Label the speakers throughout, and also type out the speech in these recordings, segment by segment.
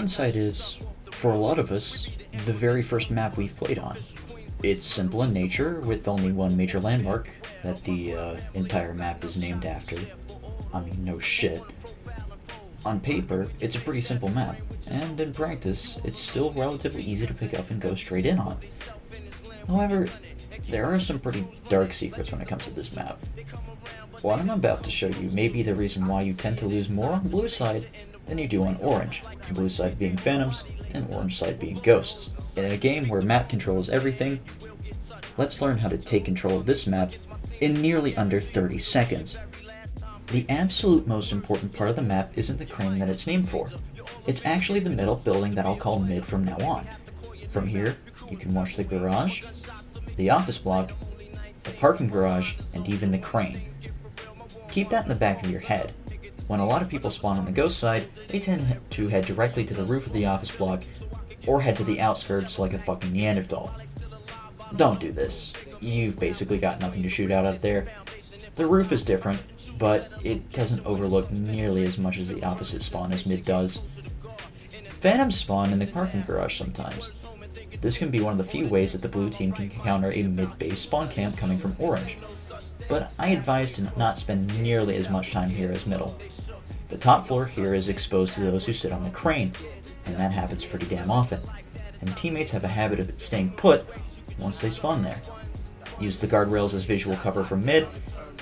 Speaker 1: CSite is, for a lot of us, the very first map we've played on. It's simple in nature, with only one major landmark that the entire map is named after. I mean, no shit. On paper, it's a pretty simple map, and in practice, it's still relatively easy to pick up and go straight in on. However, there are some pretty dark secrets when it comes to this map. What I'm about to show you may be the reason why you tend to lose more on the blue side than you do on orange, the blue side being phantoms and orange side being ghosts. And in a game where map control is everything, let's learn how to take control of this map in nearly under 30 seconds. The absolute most important part of the map isn't the crane that it's named for. It's actually the middle building that I'll call mid from now on. From here, you can watch the garage, the office block, the parking garage, and even the crane. Keep that in the back of your head. When a lot of people spawn on the ghost side, they tend to head directly to the roof of the office block, or head to the outskirts like a fucking Neanderthal. Don't do this. You've basically got nothing to shoot out there. The roof is different, but it doesn't overlook nearly as much as the opposite spawn as mid does. Phantoms spawn in the parking garage sometimes. This can be one of the few ways that the blue team can counter a mid-base spawn camp coming from orange, but I advise to not spend nearly as much time here as middle. The top floor here is exposed to those who sit on the crane, and that happens pretty damn often, and teammates have a habit of staying put once they spawn there. Use the guardrails as visual cover from mid,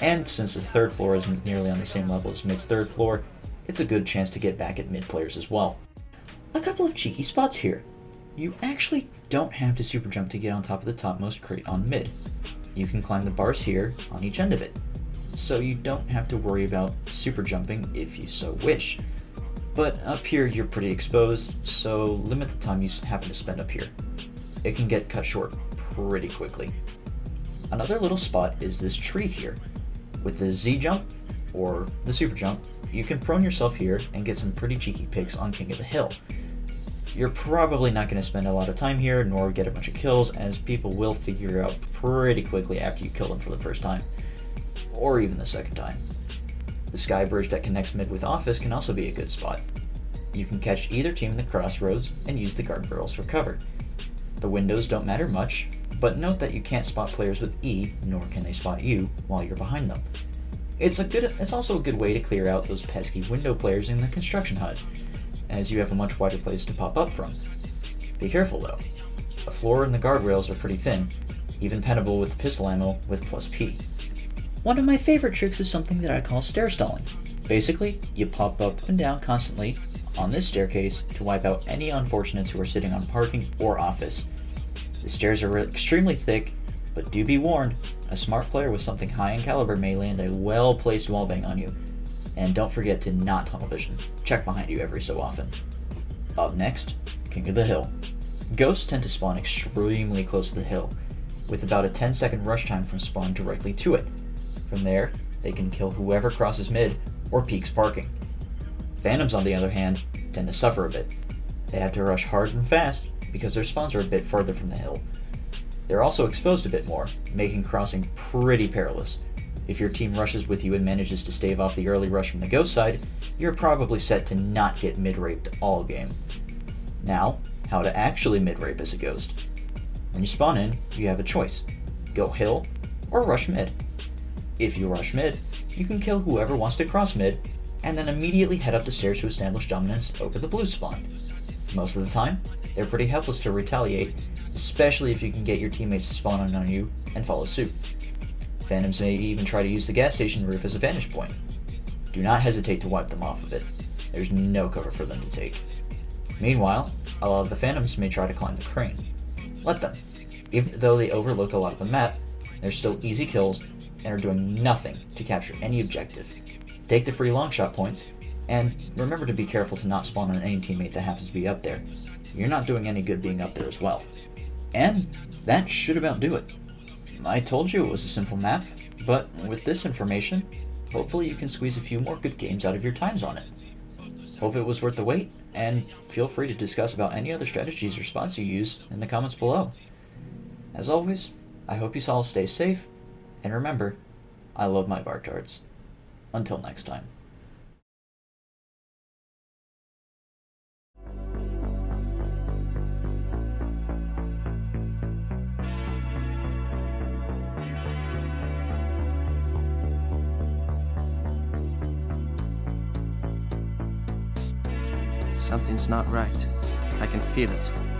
Speaker 1: and since the third floor is nearly on the same level as mid's third floor, it's a good chance to get back at mid players as well. A couple of cheeky spots here. You actually don't have to super jump to get on top of the topmost crate on mid. You can climb the bars here on each end of it, so you don't have to worry about super jumping if you so wish. But up here you're pretty exposed, so limit the time you happen to spend up here. It can get cut short pretty quickly. Another little spot is this tree here. With the Z jump, or the super jump, you can prone yourself here and get some pretty cheeky picks on King of the Hill. You're probably not going to spend a lot of time here, nor get a bunch of kills, as people will figure out pretty quickly after you kill them for the first time, or even the second time. The sky bridge that connects mid with office can also be a good spot. You can catch either team in the crossroads and use the guardrails for cover. The windows don't matter much, but note that you can't spot players with E, nor can they spot you while you're behind them. It's also a good way to clear out those pesky window players in the construction HUD, as you have a much wider place to pop up from. Be careful though. The floor and the guardrails are pretty thin, even penetrable with pistol ammo with plus P. One of my favorite tricks is something that I call stair stalling. Basically, you pop up and down constantly on this staircase to wipe out any unfortunates who are sitting on parking or office. The stairs are extremely thick, but do be warned, a smart player with something high in caliber may land a well-placed wallbang on you. And don't forget to not tunnel vision. Check behind you every so often. Up next, King of the Hill. Ghosts tend to spawn extremely close to the hill, with about a 10-second rush time from spawn directly to it. From there, they can kill whoever crosses mid or peeks parking. Phantoms, on the other hand, tend to suffer a bit. They have to rush hard and fast because their spawns are a bit further from the hill. They're also exposed a bit more, making crossing pretty perilous. If your team rushes with you and manages to stave off the early rush from the ghost side, you're probably set to not get mid-raped all game. Now, how to actually mid-rape as a ghost. When you spawn in, you have a choice. Go hill or rush mid. If you rush mid, you can kill whoever wants to cross mid, and then immediately head up the stairs to establish dominance over the blue spawn. Most of the time, they're pretty helpless to retaliate, especially if you can get your teammates to spawn in on you and follow suit. Phantoms may even try to use the gas station roof as a vantage point. Do not hesitate to wipe them off of it. There's no cover for them to take. Meanwhile, a lot of the Phantoms may try to climb the crane. Let them. Even though they overlook a lot of the map, they're still easy kills and are doing nothing to capture any objective. Take the free long shot points, and remember to be careful to not spawn on any teammate that happens to be up there. You're not doing any good being up there as well. And that should about do it. I told you it was a simple map, but with this information, hopefully you can squeeze a few more good games out of your times on it. Hope it was worth the wait, and feel free to discuss about any other strategies or spots you use in the comments below. As always, I hope you all stay safe, and remember, I love my bar charts. Until next time.
Speaker 2: Something's not right. I can feel it.